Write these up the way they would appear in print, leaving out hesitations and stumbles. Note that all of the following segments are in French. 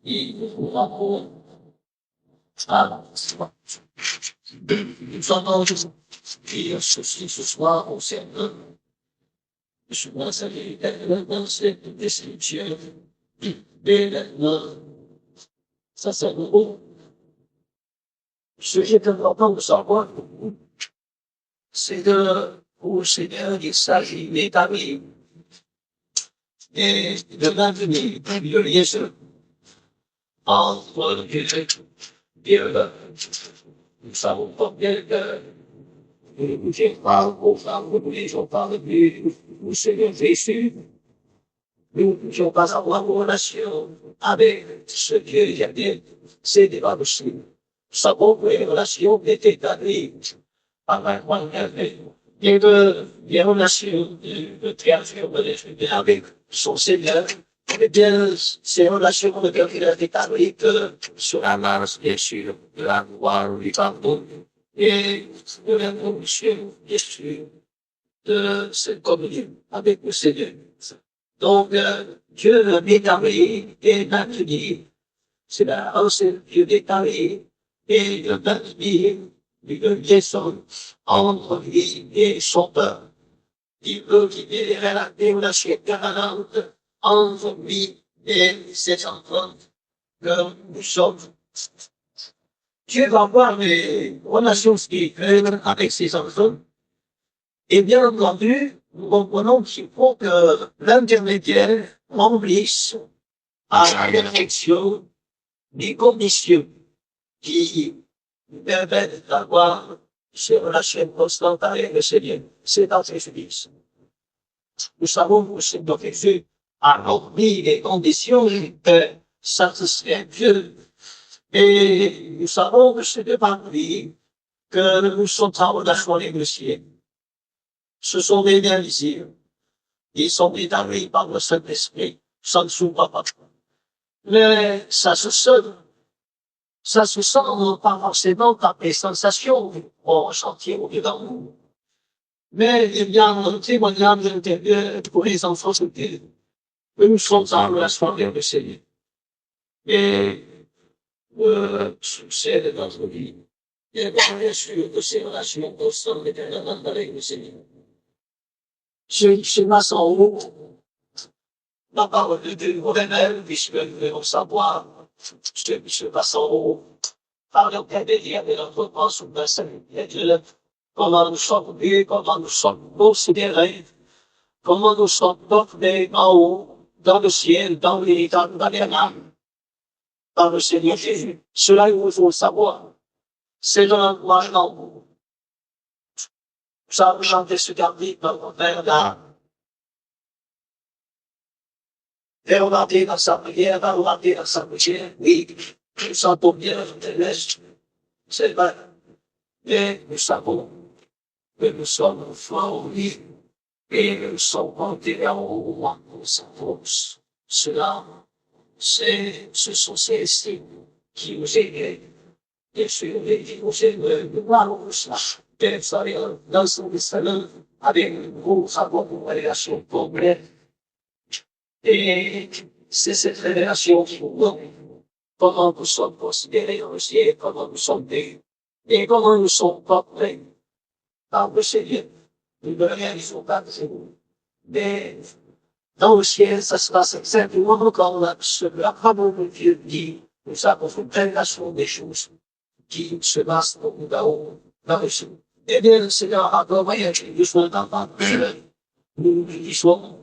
il faut ah, nous allons dire ceci ce soir au Seigneur. Je dois saluer dans cette description de la ça c'est le mot. Ce qui est important de savoir, c'est de, au Seigneur, il s'agit d'établir et de maintenir le lien entre Dieu et l'homme. Nous savons pas bien que Dieu parle aux femmes, les gens parlent du Seigneur Jésus. Nous ne pouvons pas avoir une relation avec ce Dieu éternel. C'est pas possible. Nous savons que les relations étaient établies par la moyen des relations de créature avec son Seigneur. Eh bien, ces relations ont été établies sur la masse, bien sûr, de la gloire, du pardon, et de la commission, bien sûr, de cette communion avec le Seigneur. Donc, Dieu d'établir et maintenir. C'est la ancienne Dieu d'établir et de maintenir une liaison entre lui et son peuple. Il veut qu'il y ait la relation permanente entre lui et ses enfants que nous sommes. Dieu va avoir des relations spirituelles avec ses enfants. Et bien entendu, nous comprenons qu'il faut que l'intermédiaire remplisse à la perfection les conditions qui nous permettent d'avoir ces relations constantes avec le Seigneur. C'est dans Jésus-Christ. Nous savons que le Seigneur Jésus a rempli les conditions de satisfaire Dieu. Et nous savons que c'est de par lui que nous sommes en relation avec le ciel. Ce sont des liens visibles. Ils sont établis par le Saint-Esprit. Ça ne s'ouvre pas. Mais ça se sent pas forcément par des sensations qu'on ressentit au dedans nous. Mais il y a un témoignage intérieur pour les enfants de Dieu. Nous sommes en relation avec le Seigneur. Et succès de notre vie. Et bien sûr que ces relations constantes éternellement avec le Seigneur. Je m'assens en haut. La parole de Dieu révèle, puisque nous devons savoir, je passe en haut. Par l'intermédiaire de notre pense ou de la salut de Dieu, comment nous sommes vus, comment nous sommes considérés, comment nous sommes portés en haut, dans le ciel, dans l'état de la par le Seigneur Jésus. Cela, il vous faut savoir. C'est dans l'encouragement en vous. Nous avons chanté ce garder dans mon Père d'âme. Et on a dit dans sa prière, on a dit dans sa prière, oui, nous sentons bien de l'Est. C'est vrai. Mais nous savons que nous sommes forts, oui, et nous sommes montés en haut, en force. Cela, ce sont ces signes qui nous aident. Et sur les dimensions de Marouche, dans son salon, avec une grosse relation complète. Et c'est cette révélation qui nous donne comment nous sommes considérés dans le ciel, comment nous sommes vus, et comment nous sommes portés par le Seigneur. Nous ne réalisons pas de nous. Mais dans le ciel, ça se passe exactement comme la parole de Dieu dit. Nous avons une révélation des choses qui se passent dans le ciel. Eh bien, le Seigneur a envoyé nous sommes dans nous disons,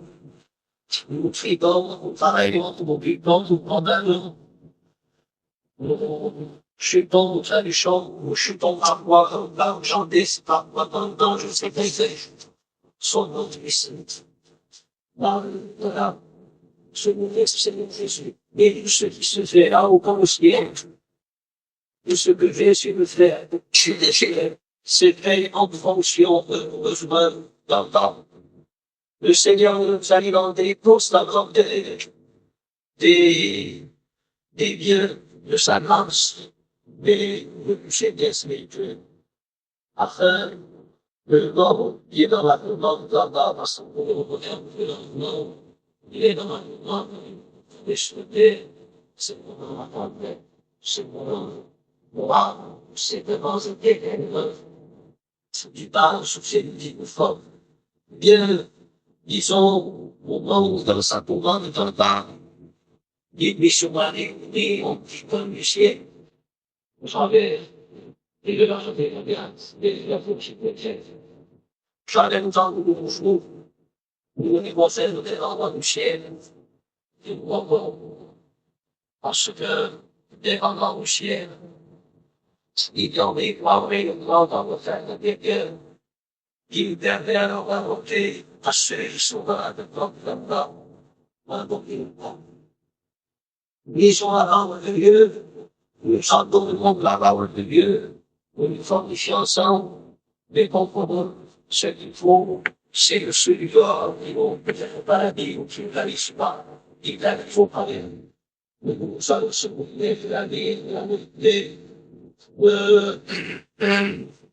nous frions, nous travaillons, nous vivons, nous condamnons, nous chutons, nous saluons, nous chutons par voix, par chanter, par voix, dans je sais pas, son nom puissant. Voilà, je vous laisse, Seigneur Jésus, et tout ce qui se fait là-haut comme au ciel, tout ce que Jésus veut faire, c'est fait en fonction de nos besoins d'entendre. Le Seigneur nous a alimenté constamment des biens de sa grâce, mais de ses biens spirituels, afin que l'homme qui est dans la demande dans son bonheur, il est dans la demande des souhaiter c'est c'est moi, c'est devant ce ténèbre, du bas, c'est une vie de forme. Bien, disons, au moment dans sa couronne dans le bas, des missions à l'écouter, on dit comme du ciel. Vous savez, et de l'argent des grâces, des affaires qui peut-être. J'allais nous en vous, nous les conseils de l'endroit du ciel, et nous revoyons, parce que, des endroits du ciel, il y en a pas le grand dans le faire de Dieu, il derrière leur volonté, parce qu'ils sont dans la demande, un bon ils sont la parole de Dieu, nous chantons le monde la parole de Dieu, nous nous fortifions ensemble, mais comprenons ce qu'il faut, c'est le Seigneur qui va peut-être au paradis ou qui ne réalise pas, il faut parler. Nous allons se boucler de la vie, de la vérité,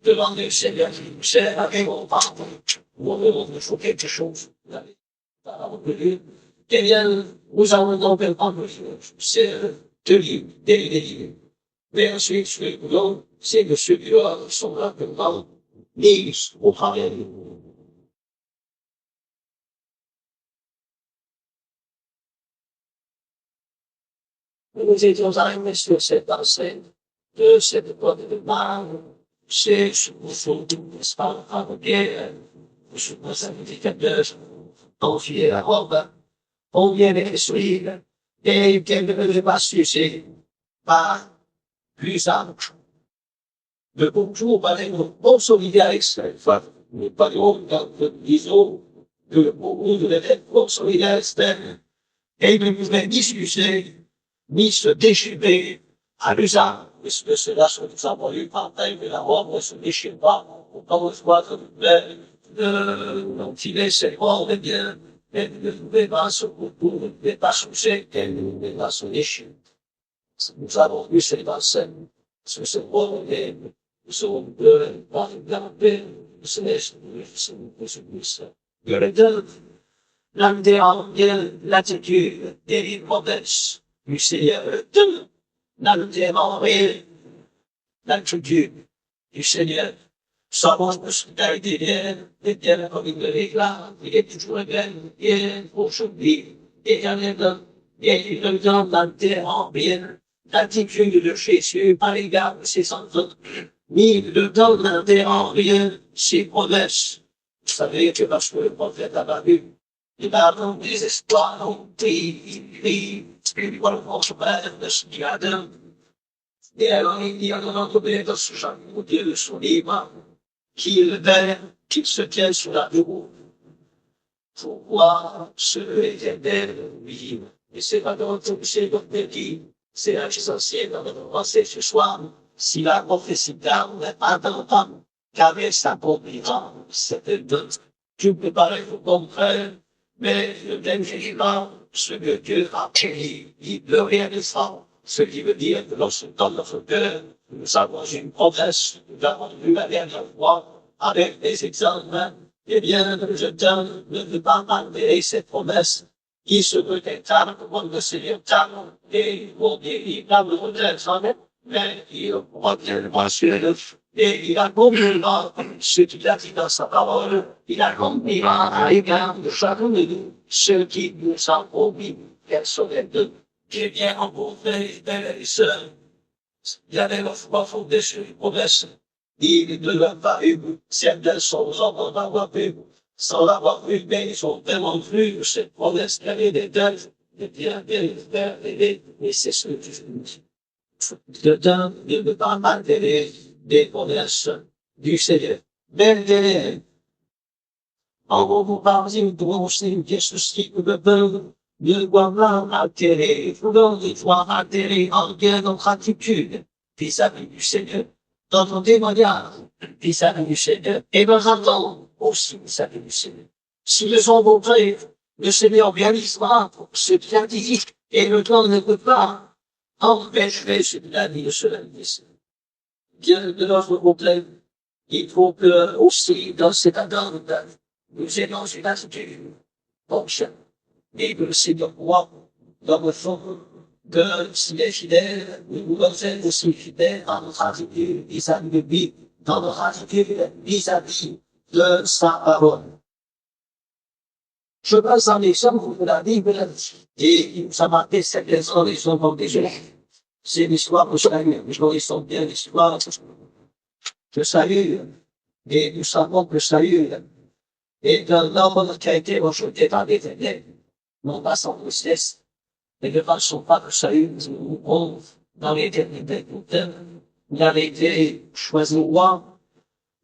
devant le Seigneur qui nous sert avec mon pardon, nous faut quelque chose, la parole de Dieu. Eh bien, nous allons donc prendre c'est deux livres, des livres. Mais ensuite, c'est que celui-là, sont là, maintenant, lisent au travers de nous. Nous étions arrivés sur cette enseigne de cette porte de mar, c'est ce que nous n'est-ce pas, par bien, je me indicateur, confier la robe, on vient les suivre, et qu'elle ne devait pas sucer, par plus ample. De bonjour, par exemple, bon solidarité, enfin, nous parlons disons, de beaucoup de l'être bon solidarité, et il ne pouvait ni s'user, ni se déchirer à l'usage, puisque cela se nous avons eu par taille de la robe ne se déchire pas, comme on voit dont il est, c'est bon, et bien, et ne pouvait pas se ne pouvait pas soucier, qu'elle ne pouvait pas se déchirer. Nous avons vu cette scène, sur ce bon, et nous sommes par exemple, l'attitude des modestes du Seigneur, l'attitude du Seigneur. Savons que ce qui a été bien comme il le déclare, il est toujours bien, bien aujourd'hui, et il le donne l'intérêt bien, l'attitude de Jésus par l'égard de ses enfants. Mais le temps n'intérend rien ses promesses. Vous savez que lorsque le prophète a vu, il a un désespoir, il voit le père de ce qu'il a donné. Et alors il dit à notre Père dans ce genre de son livre, qu'il se tient sur la roue pour voir ce éternel vivre. Et c'est pas dans tout ce qu'on dit, c'est l'essentiel dans notre pensée ce soir. Si la prophétie d'âme n'est pas dans l'âme, qu'avec sa prophétie, c'est de tu peux pas le comprendre, mais le même jugement, ce que Dieu a créé, il peut rien de ça. Ce qui veut dire que lorsque dans notre cœur, nous avons une promesse, nous avons eu la dernière fois, avec des examens, eh bien, je ne veux pas malgré cette promesse, qui se peut être comme le Seigneur t'aime, et pour dire, il va me redescendre, mais il revient mensuel, et il accomplira ce qu'il a dit dans sa parole, il accomplira à l'égard de chacun de nous, ce qui nous a promis personnellement. J'ai bien rencontré des sœurs, il y avait la foi fondée sur une promesse, il ne l'a pas eu, certains sont sans l'avoir eu, sans l'avoir eu, mais ils ont vraiment vu cette promesse qu'il y avait des deuils, et bien, et c'est ce que je dis. Dedans, il ne veut pas malgré des promesses du Seigneur. Mais, en vous parler de mon Seigneur, ceci que le peuple ne doit pas altérer, il faut altérer en bien notre attitude vis-à-vis du Seigneur, dans nos témoignages vis-à-vis du Seigneur, et nous attendons aussi vis-à-vis du Seigneur. Si nous sommes montrés, le Seigneur réalisera ce bien dit, et le temps ne peut pas empêcher ce bien dit, cela dit. Bien de notre côté, il faut que aussi, dans cet attente, nous ayons une attitude prochaine, et que le Seigneur croit dans le fond que s'il est fidèle, nous devons être aussi fidèles dans notre attitude vis-à-vis de lui, dans notre attitude vis-à-vis de sa parole. Je passe un exemple de la Bible et ça m'a fait cette raison des hommes des gens. C'est l'histoire de salut. Nous connaissons bien l'histoire de salut. Et nous savons que salut est un homme qui a été rejeté dans les ténèbres, non pas sans tristesse, mais de façon pas que salut nous dans l'éternité. Il avait été choisi roi.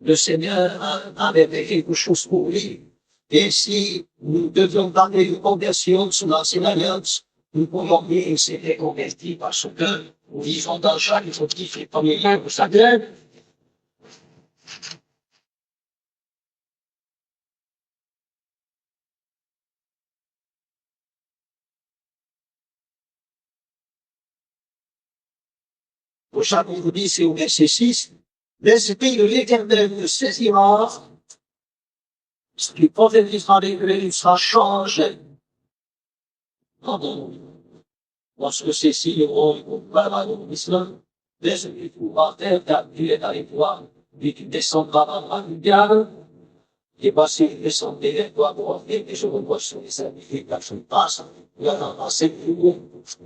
Le Seigneur avait fait quelque chose pour lui. Et si nous devions parler de conversion sous l'ancienne alliance, nous pouvons dire qu'il s'était converti parce que nous vivons dans chaque motif et premier lieu de sa grève. Au chapitre 10 et au verset 6, l'Esprit de l'Éternel me saisira. Du prophète d'Israël sera changé. Lorsque Cécile va dans l'islam, l'Esprit pourra faire car tu es dans les voies, et tu descendras dans la lumière, et voici descendez les doigts pour revenir, et je revois sur les sacrifications passent, il y en a dans cette cour,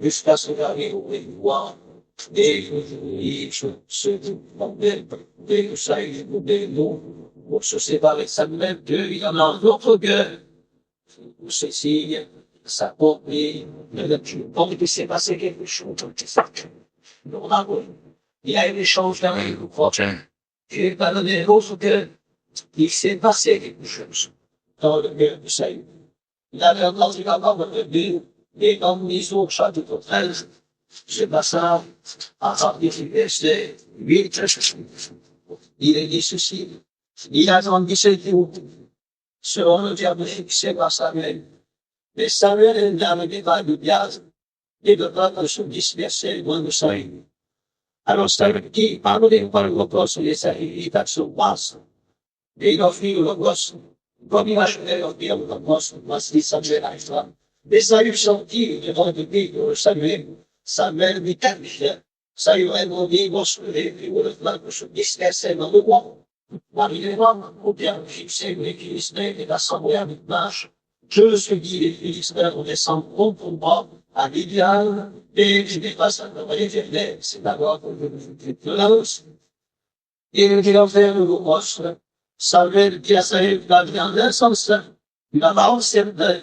jusqu'à ce qu'arrive au pouvoir, et ce dès que ça est des noms, pour se séparer ça même d'eux, il y en a d'autres que Cécile, ça compris, donc il s'est passé quelque chose, il y a eu des changes dans les groupes, et dans le négociation que il s'est passé quelque chose dans le cœur de Saül. Il avait entendu la parole de Dieu, et dans l'histoire chapitre 13, c'est pas ça, à partir du verset 8, il est dit ceci, il a grandi ses jours, selon le verset qui s'est par Samuel. Mais Samuel est l'arrivée par le diable, et le peuple se dispersait loin de Saül. Alors Saül dit, pardonnez par le gosse des Saélites sur place. Et il offrit le gosse, comme il achevait d'offrir le gosse, voici Samuel à Israël. Mais Saül sentit devant le pays de Samuel, Samuel lui qualifiait. Saül répondit, lorsque les le peuple se dispersait dans le roi. Arrivera au bien fixé les Philistins et l'assemblée avec marche. Je suis dit, les Philistins descendront pour moi à l'idéal, et je dépasse à l'éternel, c'est d'abord que je de violence. Et il a fait le roche, Samuel qui a salué la viande insensée, il a observé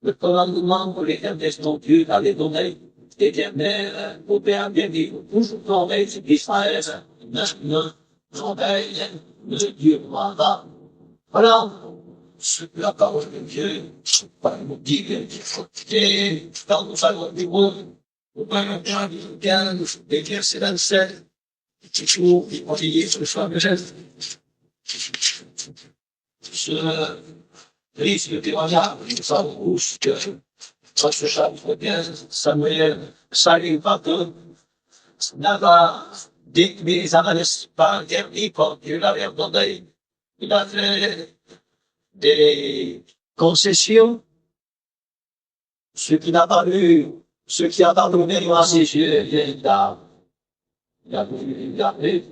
le commandement pour l'éternel ton Dieu d'aller donner l'éternel au Père bien dit, toujours tombé sur Israël, maintenant, tombé, le Dieu mandat. Voilà, c'est la parole de Dieu, par le dit, il faut quitter, dans le salon du monde, au bain du 15, des versets 27, toujours, il faut dire ce soir de geste. Ce risque de témoignage, ça rouge que, dans ce chapitre 15, Samuel, Saül, pardon, n'avait détruit les analystes par interdit, comme Dieu l'avait ordonné. Il a fait des concessions, ce qui n'a pas eu, ce qui a pardonné à ses yeux, il a voulu garder,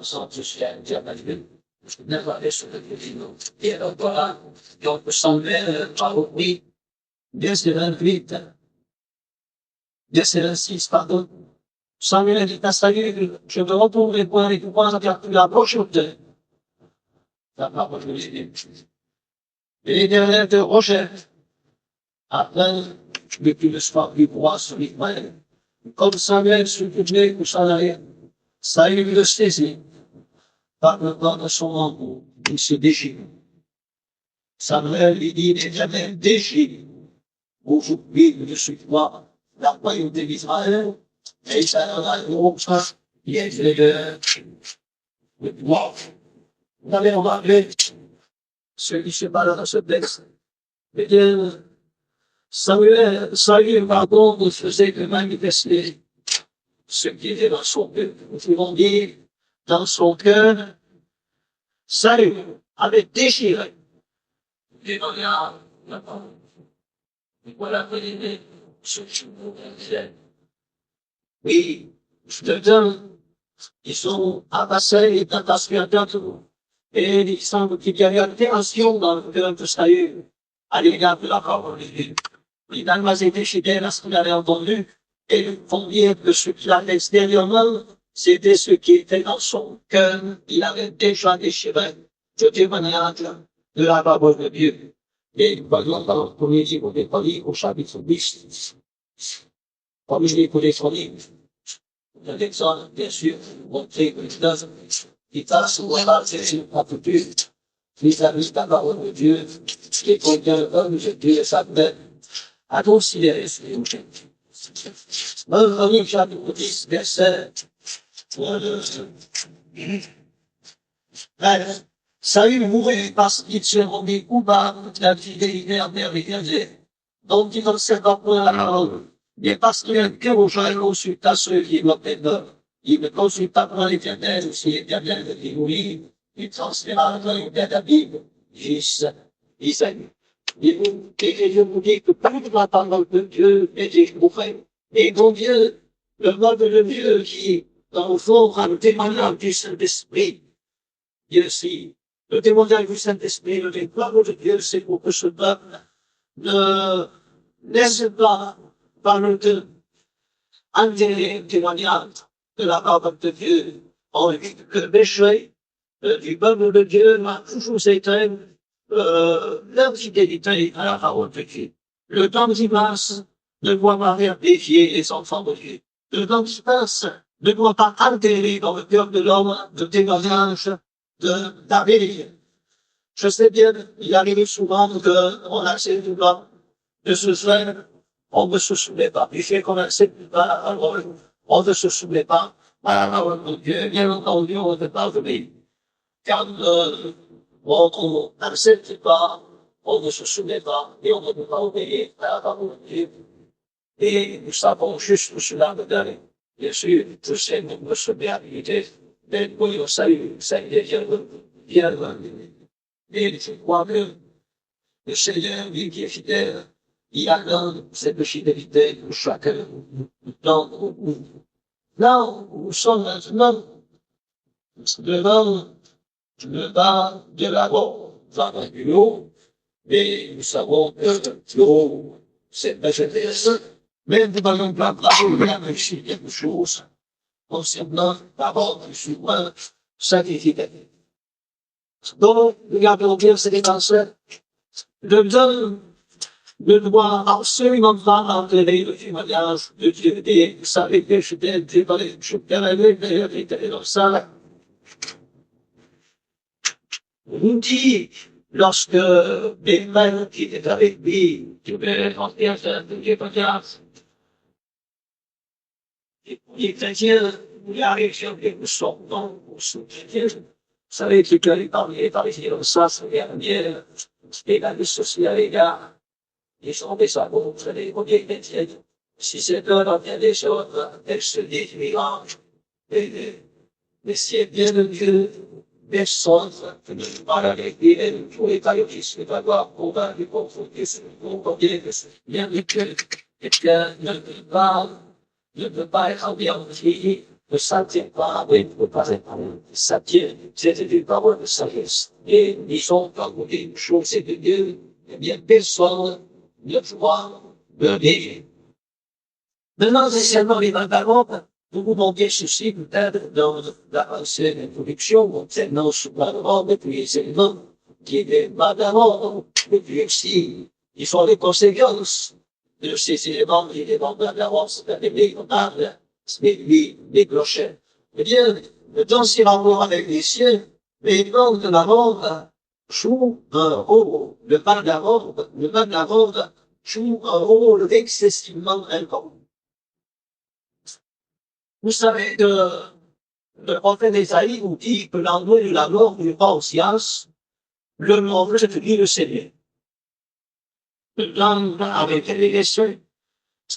sans tout ce qu'il a dit, je n'ai pas fait ce que dit, et alors voilà, donc Samuel, oui, verset 28, verset 26, pardon, Samuel dit à Saül, je te retrouverai point les points car tu approches au terre. La parole de Dieu. Et l'Éternel te rejette, afin que tu ne sois plus roi sur l'Israël. Comme Samuel se tournait pour s'en aller, Saül le saisit, par le bord de son manteau, il se déchire. Samuel lui dit, l'Éternel déchire, aujourd'hui je suis roi, la royauté d'Israël, et ça donnera une autre, qui est le roi. Vous avez remarqué, ce qui se passe dans ce texte, eh bien, Saül, pardon, ne faisait que manifester ce qui était dans son cœur. Nous pouvons dire, dans son cœur, Saül avait déchiré. Et voilà, voilà, ce qui nous disait. Oui, je te donne. Ils sont avancés d'attention tout. Et il semble qu'il y a une tension dans le cœur de salut à l'égard de la parole de Dieu. Il a pas été fidèle à ce qu'il avait entendu. Et combien de ce qu'il a extérieurement, c'était ce qui était dans son cœur. Il avait déjà déchiré ce témoignage de la parole de Dieu. Et voyons dans le premier livre des Corinth au chapitre 10. Premier livre des Corinth. L'exemple, bien sûr, montrer que il passe au travers de l'attitude vis-à-vis de la parole de Dieu, qui contient l'homme de Dieu s'appelle à considérer ces objectifs. Dans chapitre 10, verset 2. Saül mourut parce qu'il se rendit coupable de la fidélité américaine, dont il n'observa point la parole. Mais parce qu'il interrogea et consulta ceux qui l'obédaient, il ne consulta pas l'Éternel, si l'Éternel le démolit, il transféra la Bible, Isaïe. Et je vous dis que toute la parole de Dieu est éprouvée. Et mon Dieu, le mode de Dieu qui, dans le fond, a le témoignage du Saint-Esprit, Dieu si, le témoignage du Saint-Esprit, le témoignage de Dieu, c'est pour que ce peuple ne laisse pas parle de un témoignage de la parole de Dieu. On dit que le péché du peuple de Dieu m'a toujours été l'infidélité à la parole de Dieu. Le temps qui passe ne doit pas faire défier les enfants de Dieu. Le temps qui passe ne doit pas altérer dans le cœur de l'homme le témoignage de David. Je sais bien, il arrive souvent qu'on accepte de se faire. On ne se soumet pas. Du fait qu'on accepte pas la parole, on ne se soumet pas à la parole de Dieu. Bien entendu, on ne peut pas venir. Car on n'accepte pas, on ne se soumet pas, et on ne peut pas obéir à la parole de Dieu. Et nous savons juste cela de donner. Bien sûr, je sais notre béatitude, mais oui, au salut, ça y est, bien, et je crois que le Seigneur, lui qui est fidèle, il accorde cette fidélité pour chacun d'entre nous. Là où nous sommes maintenant, devant le bas de la mort, dans du haut, et nous savons que l'eau, c'est majestueuse, mais nous n'allons pas réussir quelque chose concernant la mort du souverain sacrificateur. Donc, regardons bien ces pensées. Je dois absolument pas enterrer le témoignage de Dieu et vous savez que je t'ai dévoilé, je t'ai révélé dans ça. Il dit, lorsque mes mains qui étaient avec lui, je vais rentrer à faire le témoignage. Les chrétiens, il arrive sur quelque chose, donc, pour soutenir. Vous savez que les parisiens, ça, c'est dernier, et la vie sociale, les gars. Ils sont des sabots, c'est des premiers chrétiens. Si c'est eux dans bien des choses, elles se disent mirages. Mais c'est bien de Dieu, personne ne parle avec lui, et tous les caillotistes ne peuvent pas convaincre pour foutre ce qu'on vient de se bien de Dieu. Et bien, ne peut pas être environné, ne s'attire pas, ne peut pas être s'attire, c'est une parole de sagesse. Et ils sont comme une chose, c'est de Dieu, eh bien, personne ne pouvoir me dire. Maintenant, c'est seulement les vagabonds. Nous pouvons bien ceci peut-être dans la pensée d'introduction, concernant ce vagabond, et puis les éléments qui est vagabond, et puis aussi, ils font les conséquences de ces éléments qui est vagabond, c'est-à-dire les comptables, les clochers. Eh bien, le temps s'y rapport avec les cieux, mais les bandes de la mort, joue un rôle, le vagabond joue un rôle excessivement important. Vous savez que le prophète Isaïe nous dit que l'endroit de la mort du roi Osias, le monde, c'est lui le Seigneur. L'homme avait fait les cieux,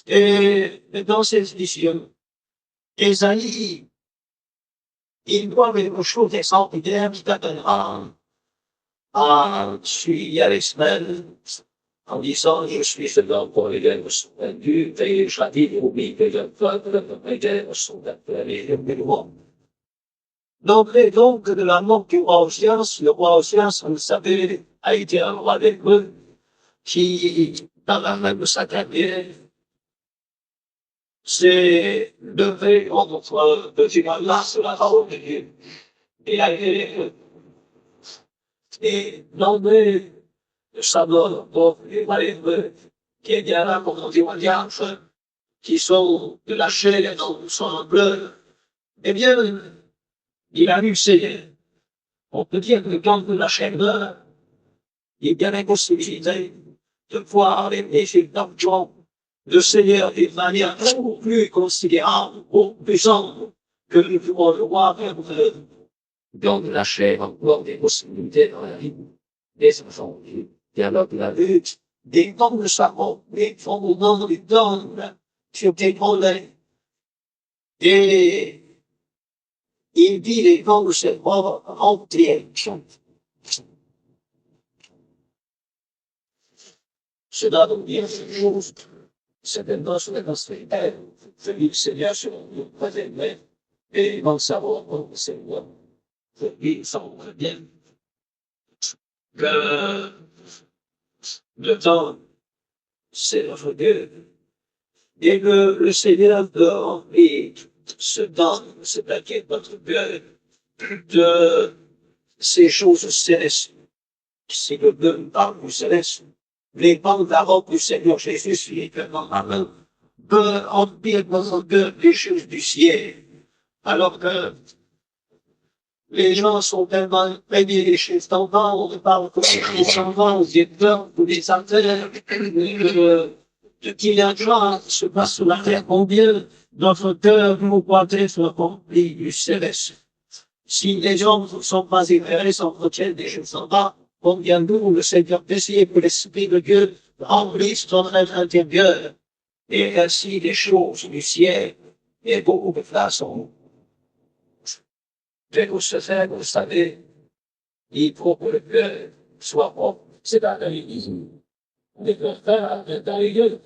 et dans ces éditions, Isaïe, il doit quelque chose d'extraordinaire qui t'attendra à suivre les semaines, en disant, je suis seulement pour les lèvres sont vendues, et je dis, oublie que le peuple, mes lèvres sont appelées le roi. L'entrée donc de la mort du roi Ozias, le roi Ozias, vous le savez, a été un roi d'Hébreu, qui, dans la même sa carrière, s'est levé contre le tribunal sur la parole de Dieu. Et a été, et nommé le sabot pour les rois d'Hébreu, qui est bien là pour des alliances, qui sont de la chair et non sont bleu. Eh bien, il a eu on peut dire que quand la chair meurt, il y a la possibilité de voir les méfaits d'argent de Seigneur d'une manière beaucoup plus considérable, beaucoup plus ample que nous pouvons le voir dans la chair, encore des possibilités dans la vie des enfants. Dialogue la lutte, des dons de savon, des fondements, des dons sur des problèmes. Et il dit les dons de cette œuvre entière. Cela veut dire une chose, c'est une notion de prospérité, le Seigneur sur nous préserver, et dans savoir pour le Seigneur, il semble bien que le temps, c'est notre Dieu, et que le Seigneur dort, et se donne, c'est-à-dire notre Dieu, de ces choses célestes. Si le Dieu parle du céleste, les bandes d'Europe du Seigneur Jésus, spirituellement parlant, peut empire notre cœur les choses du ciel, alors que les gens sont tellement imprégnés des choses d'en bas, on parle comme les enfants, des peurs, ou des affaires, de qu'il y a de joie qui se passe sur la terre, combien notre cœur nous doit être rempli du céleste. Si les hommes ne sont pas éclairés, s'entretiennent des choses en bas, combien nous, le Seigneur désire que l'Esprit de Dieu remplisse notre être intérieur, et ainsi les choses du ciel, et beaucoup de façons. Mais pour ce faire, vous savez, il faut que le cœur soit propre. C'est pas dans l'église. On peut faire dans les lieux.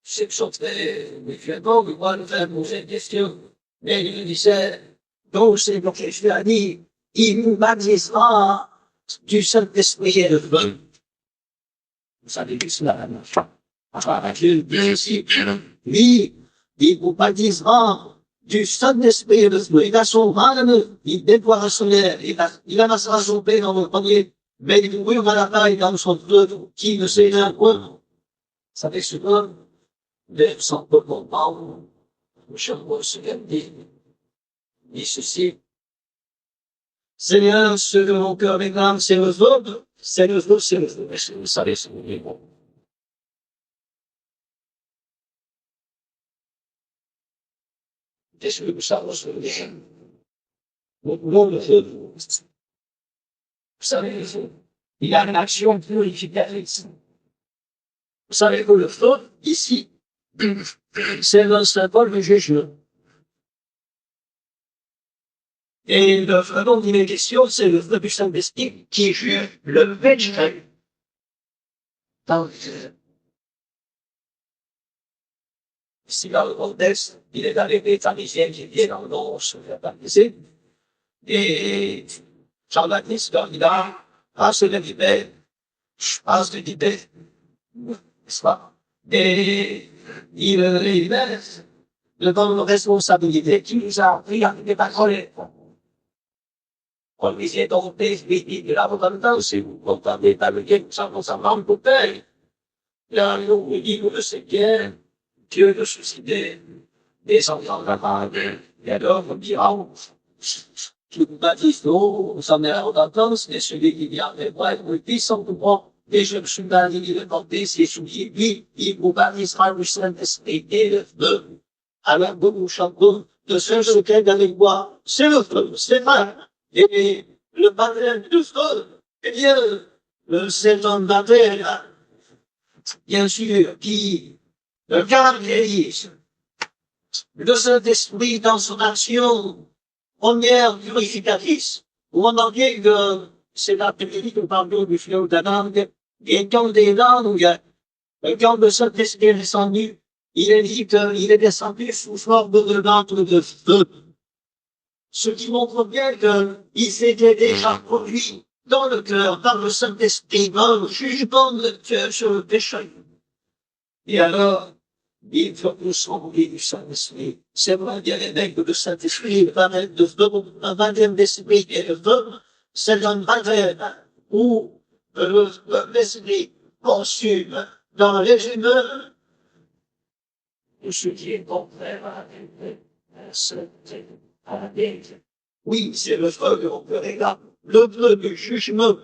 C'est très mutuellement, mais moi, nous allons poser une question. Mais il disait, donc c'est donc je lui ai dit, il nous baptisera du Saint-Esprit et de feu. Vous savez que cela, oui, il vous baptisera du Saint-Esprit et de feu. Il a son âme, il déploiera son air, il amassera son paix dans le premier, mais il brûlera la taille dans son feu, qui ne sait rien quoi. Vous savez ce que, les sans peu comprendre, je vois ce qu'elle dit ceci. Seigneur, ce que mon cœur réclame, c'est le feu, c'est le feu, c'est le feu. Est-ce que vous savez ce que je dis? Est-ce que vous savez ce que je dis? Le feu. Vous savez, le feu. Il y a une action purificatrice. Vous savez que le feu, ici, c'est le symbole du jugement. Et le feu dont il est question, c'est le feu du Saint-Esprit qui juge le péché. Donc, ici, dans le contexte, il est arrivé des pharisiens qui viennent en nom se faire baptiser. Et Jean-Baptiste, candidat, passe le libère, passe le libère, n'est-ce pas? Et il libère devant une responsabilité qui nous a appris à ne pas coller. Comme il s'est dompté, il de la repentance, si vous comptez par le bien, nous sommes en bouteille. Là, nous dit, le Seigneur, Dieu de susciter des enfants capables, et alors, on dira, qui vous baptise d'eau, nous sommes en repentance, et celui qui vient avec moi, il vous dit sans comprendre, et je me suis banni de demander, c'est celui, lui, il vous baptisera le Saint-Esprit et le feu. Alors, nous chantons de ce lequel avec moi, c'est le feu, c'est pas. Et le baptême du feu, eh bien, c'est un baptême, bien sûr, qui caractérise le Saint-Esprit dans son action première purificatrice, où on en dit que c'est la petite pardon du fleuve d'Anande, et quand des langues, et quand le Saint-Esprit est descendu, il est dit qu'il est descendu sous forme de ventre de feu. Ce qui montre bien qu'il s'était déjà produit dans le cœur, par le Saint-Esprit, dans le jugement de Dieu sur le péché. Et alors, il faut nous sembler du Saint-Esprit. C'est vrai, il y a les règles du Saint-Esprit, le barème de feu, un barème d'esprit et le feu, c'est un barème où l'esprit consume dans les humeurs tout ce qui est contraire à la sainteté, à la vérité. Oui, c'est le feu qu'on peut regarder, le feu du jugement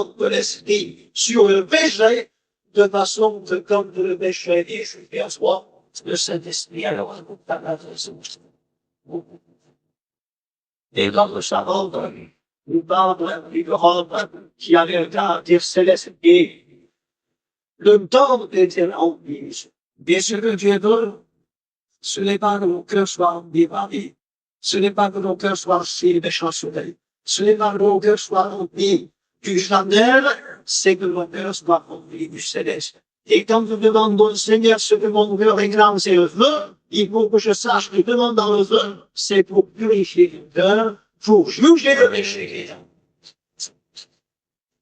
de l'esprit sur le péché, de façon que comme le péché est jugé à soi, le Saint-Esprit alors pas la raison. Et dans le savant, nous parle du grand qui avait un caractère céleste et le temps était en vie. Bien sûr que Dieu veut, ce n'est pas que nos cœurs soient embivés, ce n'est pas que nos cœurs soient si déchancellés, ce n'est pas que nos cœurs soient remplis du charnel, c'est que nos cœurs soient remplis du céleste. Et quand nous demandons au Seigneur ce que mon cœur réclame, c'est le feu, il faut que je sache que demandant le feu, c'est pour purifier le cœur, pour juger le péché.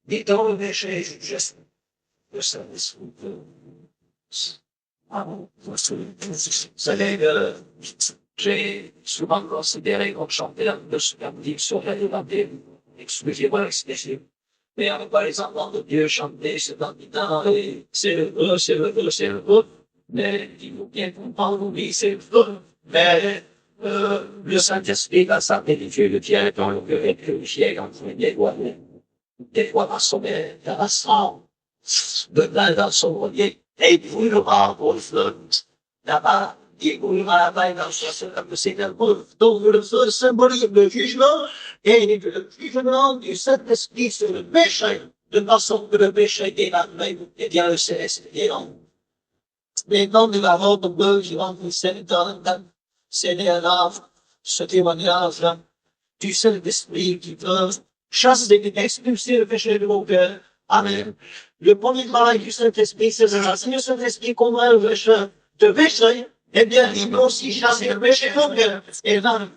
Et dans le péché, je sais, le Saint-Esprit. J'ai souvent considéré comme chanteur de ce qu'on dit sur la Bible. Excusez-moi l'expression. Mais par exemple, de Dieu chanter, c'est dans le c'est le feu, c'est le feu, c'est le feu. Mais il faut bien comprendre, oui, c'est le feu. Mais le Saint-Esprit va s'appliquer le Dieu dans le cœur et purifier quand il est des fois dans son sang, dans son relier. Et puis le pour le feu. Là-bas, il brûlera la dans le Seigneur. Donc le feu symbolise le jugement et le jugement du Saint-Esprit sur le péché, de façon que le péché est la même, et bien le céleste est en nous. Mais dans le lavant de Dieu, je rentre c'est ce témoignage du Saint-Esprit qui veut chasser et expulser le péché de mon cœur. Amen. Le premier travail du Saint-Esprit, c'est de chasser le Saint-Esprit contre le péché, de péché, eh bien, il peut aussi chasser le péché de mon cœur. Et là,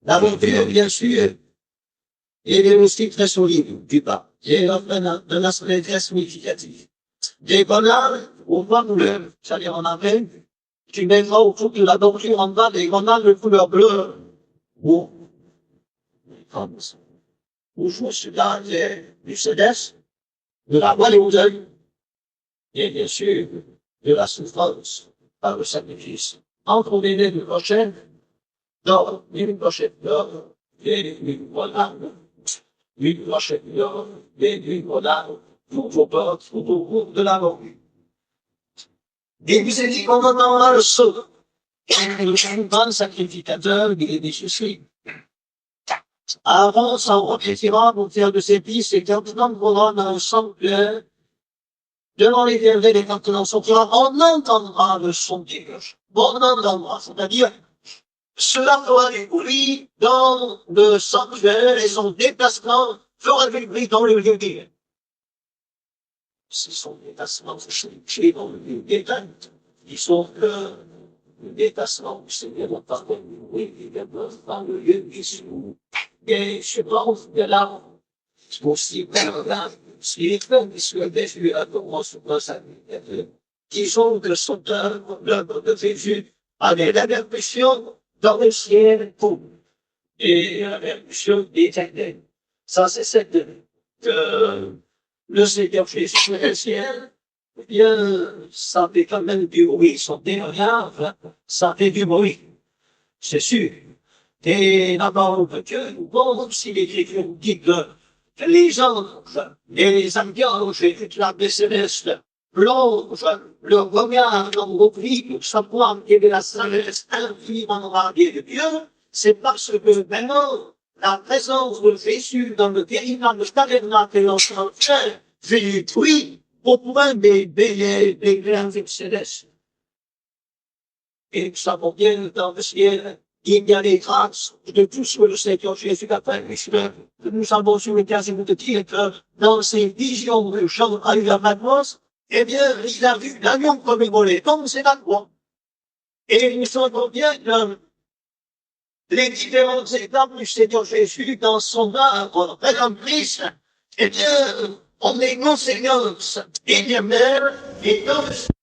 la volonté, bien sûr, il est aussi très solide, du bas. Il offre un aspect très significatif. Des grenades, au bas de l'œuvre, c'est-à-dire en Amérique, tu mettras autour de la doctrine en bas des grenades de couleur bleue, ou, comme ça. Où je suis là, du céleste, de la voie aux yeux, et bien sûr, de la souffrance par le sacrifice. Entre les deux prochaines, dans une prochaine heure, et une grenade, une prochaine heure, et une grenade, pour vos portes, pour vos groupes de la mort. Et vous êtes dit qu'on entendra le saut. Le grand sacrificateur, il est Jésus. Avant, ça représentera pour faire de ses fils, et quand on entrera dans le sanctuaire, devant l'éternel et quand on en sortira, on entendra le son des cloches. On entendra, c'est-à-dire, cela fera des bruits dans le sanctuaire et son déplacement fera des bruits dans le lieu divin. Ce sont des déplacements chez dans le lieu divin. Ils sont le déplacement du Seigneur par le bruit divin dans le lieu divin. Et je pense que là, c'est aussi là, si les femmes qui se défient à commencer dans sa vie, qui sont de son l'œuvre de Jésus, avec la permission dans le ciel pour et la permission éternelle. Ça, c'est cette que le Seigneur fait sur le ciel. Eh bien, ça fait quand même du bruit, son témoignage, ça fait du bruit. C'est sûr. Et d'abord, que nous voyons si l'Écriture dit que les anges et les archanges et toute la céleste plongent leur regard dans vos vies pour savoir quelle est la sagesse infiniment radiée de Dieu, c'est parce que maintenant, la présence de Jésus dans le véritable tabernacle et dans son chair détruit au point des grands célestes. Et nous savons bien dans le ciel, il y a les grâces de tout ce que le Seigneur Jésus a fait. Nous avons eu l'occasion de dire que dans ses visions de Jean a eu la Patmos, eh bien, il a vu l'agneau comme immolé, comme c'est la croix. Et nous savons bien que les différentes étapes du Seigneur Jésus dans son œuvre rédemptrice, eh bien, on est conséquence et bien mère, et dans le